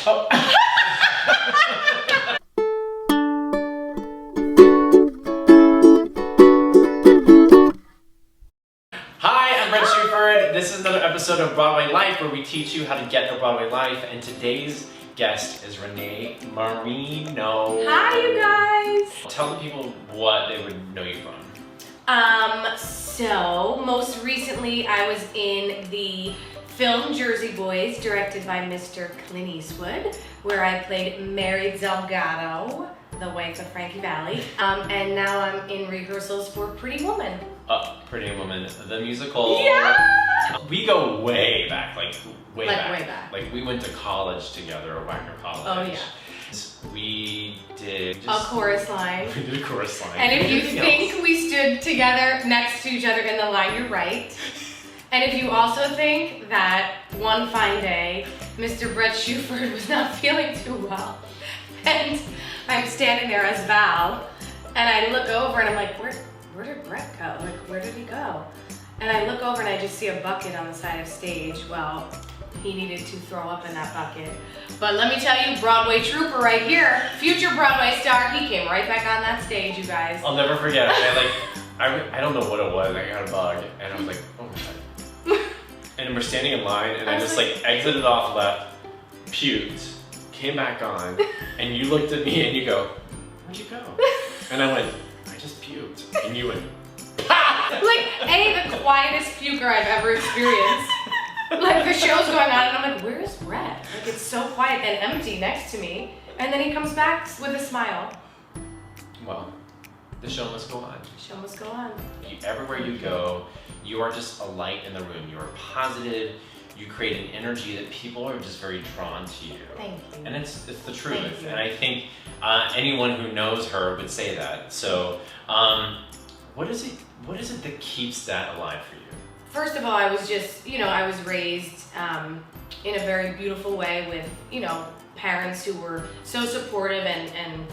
Oh. Hi, I'm Brett Shuford. This is another episode of Broadway Life where we teach you how to get the Broadway life. And today's guest is Renée Marino. Hi, you guys. Tell the people what they would know you from. So most recently I was in the film Jersey Boys, directed by Mr. Clint Eastwood, where I played Mary Delgado, the wife of Frankie Valli. And now I'm in rehearsals for Pretty Woman. Pretty Woman, the musical. Yeah! We go way back, like way back. Way back. Like we went to college together, Wagner College. Oh yeah. We did a chorus line. We did a chorus line. And if you think we stood together next to each other in the line, you're right. And if you also think that one fine day, Mr. Brett Shuford was not feeling too well, and I'm standing there as Val, and I look over and I'm like, where did Brett go? Like, where did he go? And I look over and I just see a bucket on the side of stage. Well, he needed to throw up in that bucket. But let me tell you, Broadway trooper right here, future Broadway star, he came right back on that stage, you guys. I'll never forget it. I don't know what it was. I got a bug, and I was like, oh my god. And we're standing in line, and I just like exited off, left, puked, came back on, and you looked at me and you go, where'd you go? And I went, I just puked. And you went, like, the quietest puker I've ever experienced. Like, the show's going on, and I'm like, where's Brett? Like, it's so quiet and empty next to me. And then he comes back with a smile. well, the show must go on. The show must go on. Everywhere you go, you are just a light in the room. You are positive. You create an energy that people are just very drawn to you. Thank you. And it's the truth. Thank you. And I think anyone who knows her would say that. So, what is it that keeps that alive for you? First of all, I was just, I was raised in a very beautiful way with, parents who were so supportive and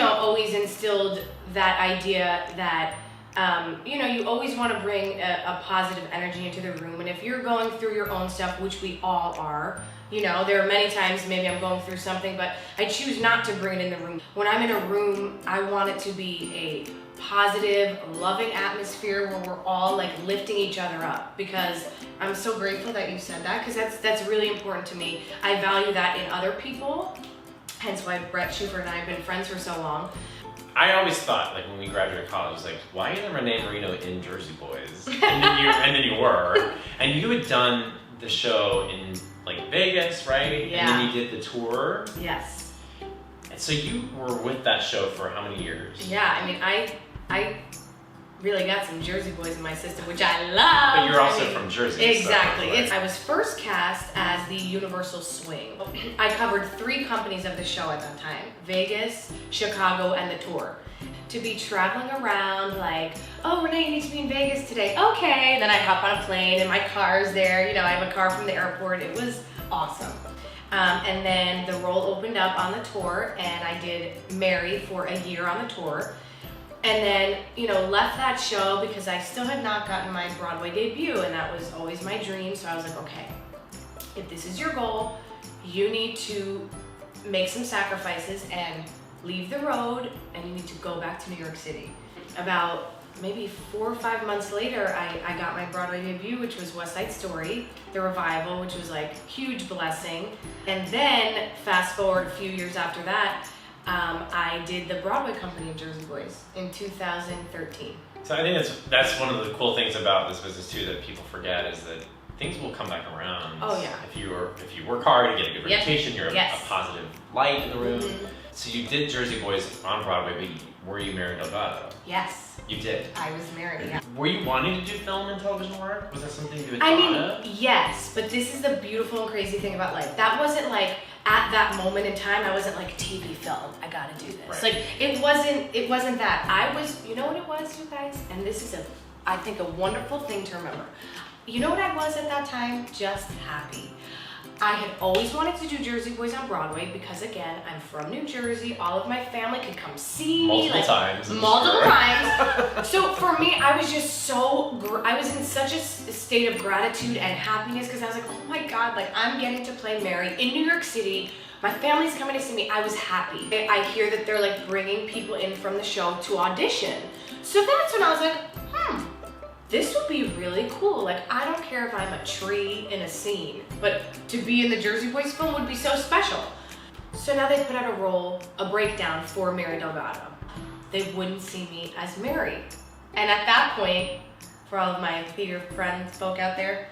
always instilled that idea that, you always want to bring a positive energy into the room. And if you're going through your own stuff, which we all are, there are many times maybe I'm going through something, but I choose not to bring it in the room. When I'm in a room, I want it to be a positive, loving atmosphere where we're all like lifting each other up, because I'm so grateful that you said that, because that's really important to me. I value that in other people, hence why Brett Shuford and I have been friends for so long. I always thought, like, when we graduated college, I was like, why isn't Renée Marino in Jersey Boys? And then you were. And you had done the show in, like, Vegas, right? Yeah. And then you did the tour. Yes. And so you were with that show for how many years? Yeah, I mean, I really got some Jersey Boys in my system, which I love. But you're also from Jersey. Exactly. So, right? I was first cast as the Universal Swing. I covered 3 companies of the show at that time: Vegas, Chicago, and the tour. To be traveling around like, oh, Renée, you need to be in Vegas today. Okay. And then I'd hop on a plane and my car's there. I have a car from the airport. It was awesome. And then the role opened up on the tour, and I did Mary for a year on the tour. And then, left that show because I still had not gotten my Broadway debut, and that was always my dream. So I was like, okay, if this is your goal, you need to make some sacrifices and leave the road, and you need to go back to New York City. About maybe 4 or 5 months later, I got my Broadway debut, which was West Side Story, the revival, which was like huge blessing. And then fast forward a few years after that, I did the Broadway company of Jersey Boys in 2013. So I think that's one of the cool things about this business too that people forget, is that things will come back around. Oh yeah. If you work hard, you get a good reputation, you're Yes. a positive light in the room. Mm-hmm. So you did Jersey Boys on Broadway, but were you Mary Delgado? Yes. You did. I was married, yeah. Were you wanting to do film and television work? Was that something you had I thought of? mean, yes, but this is the beautiful and crazy thing about life. That wasn't like, at that moment in time, I wasn't like, TV film, I gotta do this. Right. Like, it wasn't that. I was, you know what it was, you guys? And this is I think a wonderful thing to remember. You know what I was at that time? Just happy. I had always wanted to do Jersey Boys on Broadway because, again, I'm from New Jersey. All of my family could come see me. Multiple times. So for me, I was just I was in such a state of gratitude and happiness because I was like, oh my God, like I'm getting to play Mary in New York City My family's coming to see me. I was happy. I hear that they're like bringing people in from the show to audition. So that's when I was like, this would be really cool. Like, I don't care if I'm a tree in a scene, but to be in the Jersey Boys film would be so special. So now they put out a breakdown for Mary Delgado. They wouldn't see me as Mary. And at that point, for all of my theater friends, folk out there,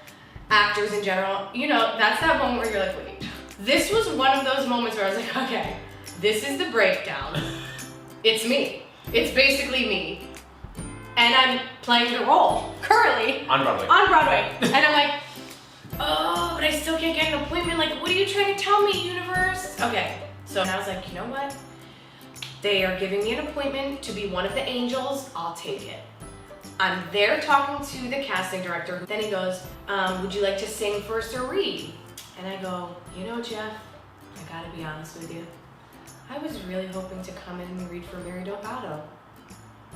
actors in general, you know, that's that moment where you're like, wait. This was one of those moments where I was like, okay, this is the breakdown. It's me. It's basically me. And I'm playing the role, currently. On Broadway. On Broadway. And I'm like, oh, but I still can't get an appointment. Like, what are you trying to tell me, universe? Okay, so I was like, you know what? They are giving me an appointment to be one of the angels. I'll take it. I'm there talking to the casting director. Then he goes, would you like to sing first or read? And I go, you know, Jeff, I gotta be honest with you. I was really hoping to come in and read for Mary Delgado.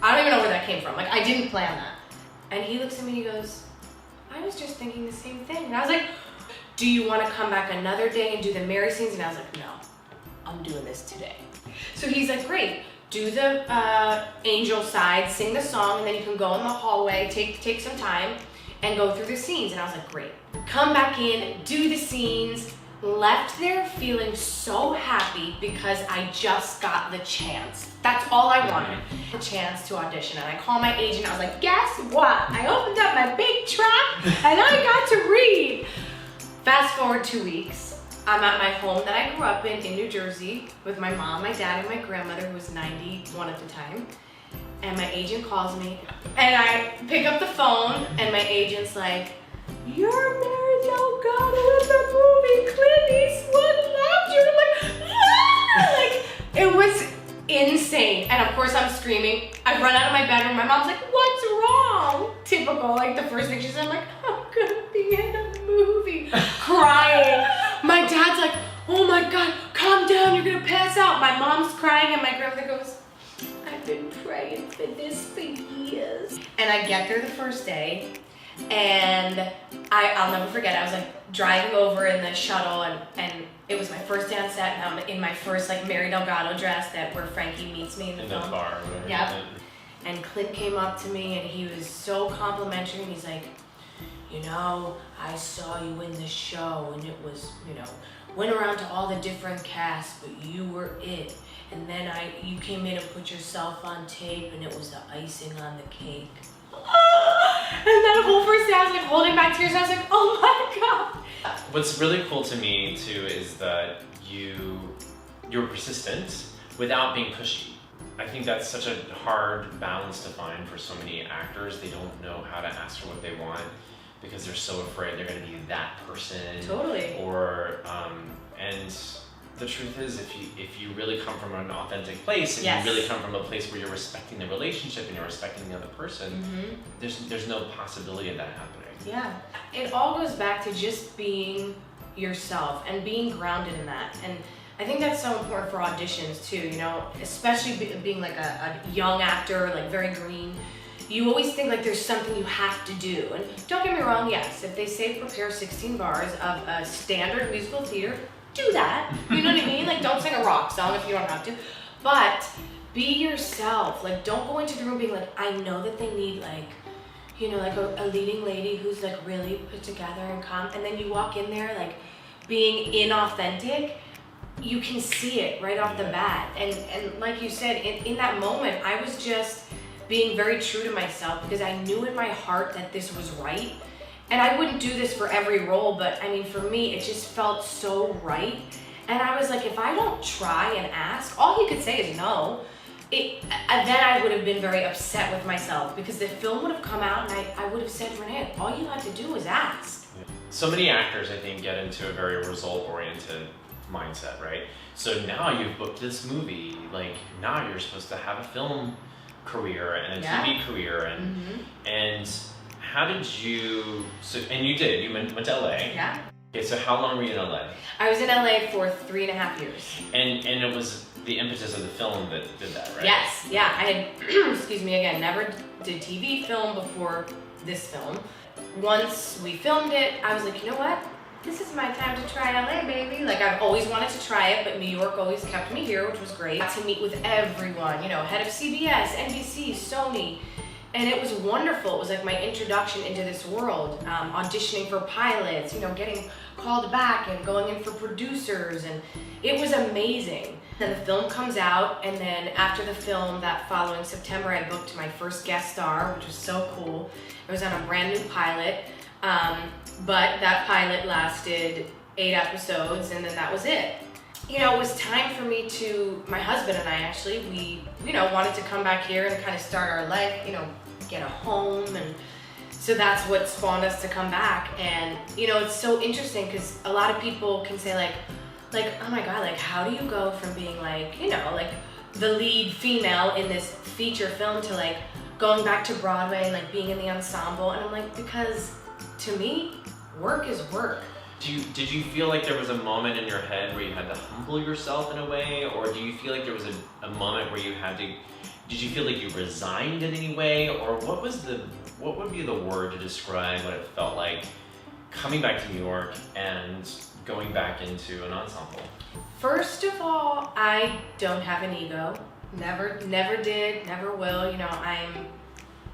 I don't even know where that came from. Like, I didn't plan that. And he looks at me and he goes, I was just thinking the same thing. And I was like, do you want to come back another day and do the Mary scenes? And I was like, no, I'm doing this today. So he's like, great, do the angel side, sing the song, and then you can go in the hallway, take some time, and go through the scenes. And I was like, great. Come back in, do the scenes. Left there feeling so happy because I just got the chance. That's all I wanted, a chance to audition. And I called my agent, I was like, guess what? I opened up my big trunk and I got to read. Fast forward 2 weeks, I'm at my home that I grew up in New Jersey with my mom, my dad, and my grandmother who was 91 at the time. And my agent calls me and I pick up the phone and my agent's like, you're Mary Delgado in the movie, Clint Eastwood loved you. And I'm like, ah! Like, it was insane. And of course I'm screaming. I run out of my bedroom. My mom's like, what's wrong? Typical, like the first thing she said, I'm like, I'm gonna be in a movie. Crying. My dad's like, oh my God, calm down, you're gonna pass out. My mom's crying and my grandmother goes, I've been praying for this for years. And I get there the first day and I'll never forget, I was like driving over in the shuttle and it was my first day on set and I'm in my first like Mary Delgado dress where Frankie meets me in the film. In the bar or whatever. Yep. And Clint came up to me and he was so complimentary and he's like, you know, I saw you in the show and it was, you know, went around to all the different casts, but you were it. And then you came in and put yourself on tape and it was the icing on the cake. And that whole first day I was like holding back tears. I was like, oh my God. What's really cool to me too is that you're persistent without being pushy. I think that's such a hard balance to find for so many actors. They don't know how to ask for what they want because they're so afraid they're going to be that person. Totally. Or and the truth is, if you really come from an authentic place and yes. you really come from a place where you're respecting the relationship and you're respecting the other person, mm-hmm. there's no possibility of that happening. Yeah, it all goes back to just being yourself and being grounded in that. And I think that's so important for auditions too. You know, especially being like a young actor, like very green. You always think like there's something you have to do. And don't get me wrong, yes, if they say prepare 16 bars of a standard musical theater, do that. You know what I mean? Like, don't sing a rock song if you don't have to. But be yourself. Like, don't go into the room being like, I know that they need like, you know, like a leading lady who's like really put together and calm. And then you walk in there like being inauthentic. You can see it right off the bat. And like you said, in that moment, I was just being very true to myself because I knew in my heart that this was right. And I wouldn't do this for every role, but I mean, for me, it just felt so right. And I was like, if I don't try and ask, all he could say is no. Then I would have been very upset with myself because the film would have come out and I would have said, Renee, all you had to do was ask. So many actors, I think, get into a very result-oriented mindset, right? So now you've booked this movie, like now you're supposed to have a film career and a TV career and how did you, and you did, you went to LA. Yeah. Okay, so how long were you in LA? I was in LA for 3.5 years. And it was the impetus of the film that did that, right? Yes, yeah, I had, excuse me again, never did TV film before this film. Once we filmed it, I was like, you know what? this is my time to try LA, baby. Like, I've always wanted to try it, but New York always kept me here, which was great. Got to meet with everyone, you know, head of CBS, NBC, Sony, and it was wonderful. It was like my introduction into this world, auditioning for pilots, you know, getting called back and going in for producers, and it was amazing. Then the film comes out, and then after the film, that following September, I booked my first guest star, which was so cool. It was on a brand new pilot. But that pilot lasted 8 episodes, and then that was it. You know, it was time for me to, my husband and I actually, we, you know, wanted to come back here and kind of start our life, you know, get a home, and so that's what spawned us to come back. And, you know, it's so interesting because a lot of people can say like, oh my God, like, how do you go from being like, you know, like the lead female in this feature film to like going back to Broadway and like being in the ensemble? And I'm like, because to me, work is work. Did you feel like there was a moment in your head where you had to humble yourself in a way, or do you feel like there was a moment where you had to? Did you feel like you resigned in any way, or what would be the word to describe what it felt like coming back to New York and going back into an ensemble? First of all, I don't have an ego. Never did, never will.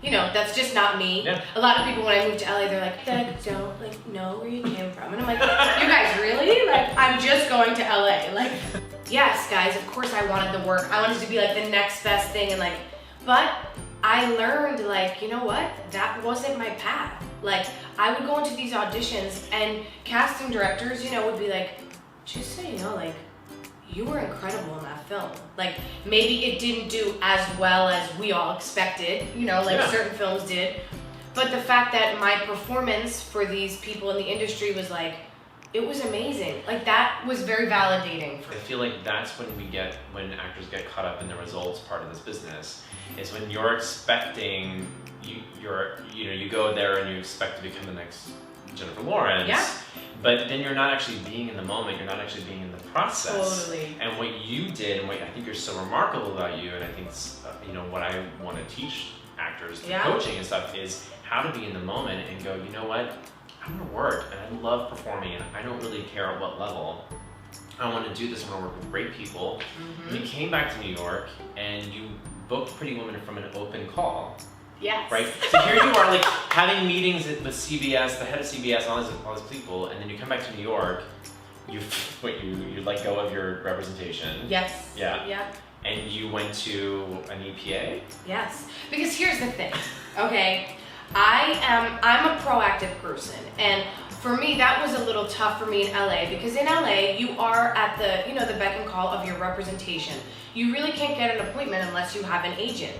You know, that's just not me. Yeah. A lot of people, when I moved to LA, they're like, I don't like know where you came from. And I'm like, you guys really? Like, I'm just going to LA. Like, yes, guys, of course I wanted the work. I wanted to be like the next best thing, and like, but I learned, like, you know what? That wasn't my path. Like, I would go into these auditions and casting directors, you know, would be like, just so you know, like, you were incredible in that film. Like, maybe it didn't do as well as we all expected, you know, like certain films did. But the fact that my performance for these people in the industry was like, it was amazing. Like, that was very validating. I feel like that's when actors get caught up in the results part of this business, is when you're expecting, you go there and you expect to become the next Jennifer Lawrence. Yeah. But then you're not actually being in the moment, you're not actually being in the process. Totally. And what you did, and what I think you're so remarkable about you, and I think what I want to teach actors through coaching and stuff, is how to be in the moment and go, you know what, I want to work, and I love performing, and I don't really care at what level. I want to do this, I want to work with great people. Mm-hmm. You came back to New York, and you booked Pretty Woman from an open call. Yes. Right? So here you are, like, having meetings with CBS, the head of CBS, all these people, and then you come back to New York, you let go of your representation. Yes. Yeah. Yeah. And you went to an EPA? Yes. Because here's the thing, okay? I'm a proactive person, and for me, that was a little tough for me in LA, because in LA, you are at the beck and call of your representation. You really can't get an appointment unless you have an agent.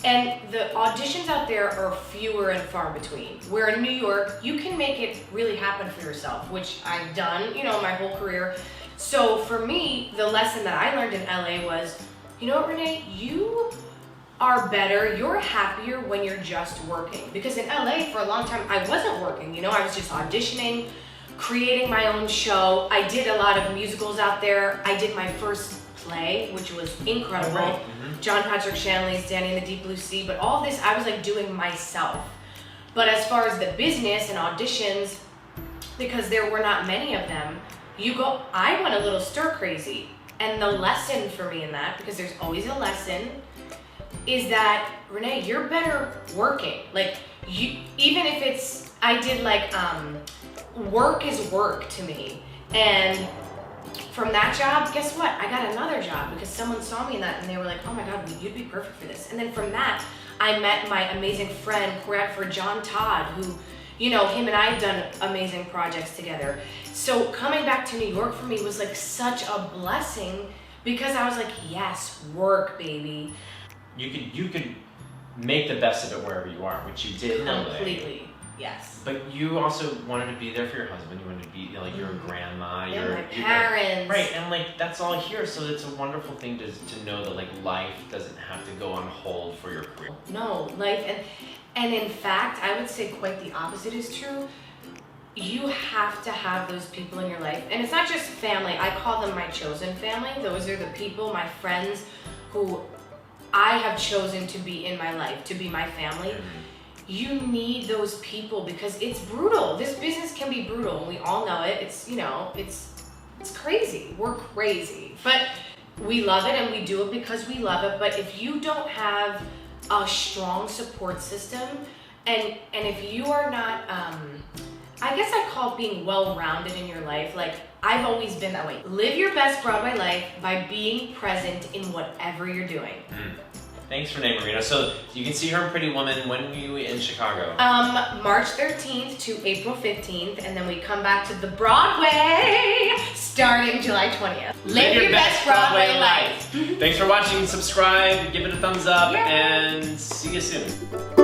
And the auditions out there are fewer and far between. Where in New York, you can make it really happen for yourself, which I've done, my whole career. So for me, the lesson that I learned in LA was, you know what, Renee, you are better, you're happier when you're just working. Because in LA, for a long time, I wasn't working, I was just auditioning, creating my own show. I did a lot of musicals out there. I did my first play, which was incredible. Right. Mm-hmm. John Patrick Shanley's Danny in the Deep Blue Sea, but all this I was like doing myself. But as far as the business and auditions, because there were not many of them, I went a little stir crazy. And the lesson for me in that, because there's always a lesson, is that, Renee, you're better working. Like, even if I did like, work is work to me. And from that job, guess what? I got another job because someone saw me in that and they were like, oh my God, you'd be perfect for this. And then from that, I met my amazing friend, choreographer John Todd, who, him and I have done amazing projects together. So coming back to New York for me was like such a blessing, because I was like, yes, work, baby. You could make the best of it wherever you are, which you did in LA. Completely. Yes. But you also wanted to be there for your husband. You wanted to be like your grandma, my parents. Right, and like that's all here. So it's a wonderful thing to know that like life doesn't have to go on hold for your career. No, life and in fact, I would say quite the opposite is true. You have to have those people in your life, and it's not just family. I call them my chosen family. Those are the people, my friends, who I have chosen to be in my life, to be my family. you need those people because it's brutal. This business can be brutal, and we all know it. It's, you know, it's crazy. We're crazy. But we love it, and we do it because we love it. But if you don't have a strong support system, and if you are not, I guess I call it being well-rounded in your life. Like, I've always been that way. Live your best Broadway life by being present in whatever you're doing. Thanks, Renée Marino. So you can see her in Pretty Woman. When are you in Chicago? March 13th to April 15th, and then we come back to the Broadway starting July 20th. Live your best Broadway life. Thanks for watching. Subscribe, give it a thumbs up, and see you soon.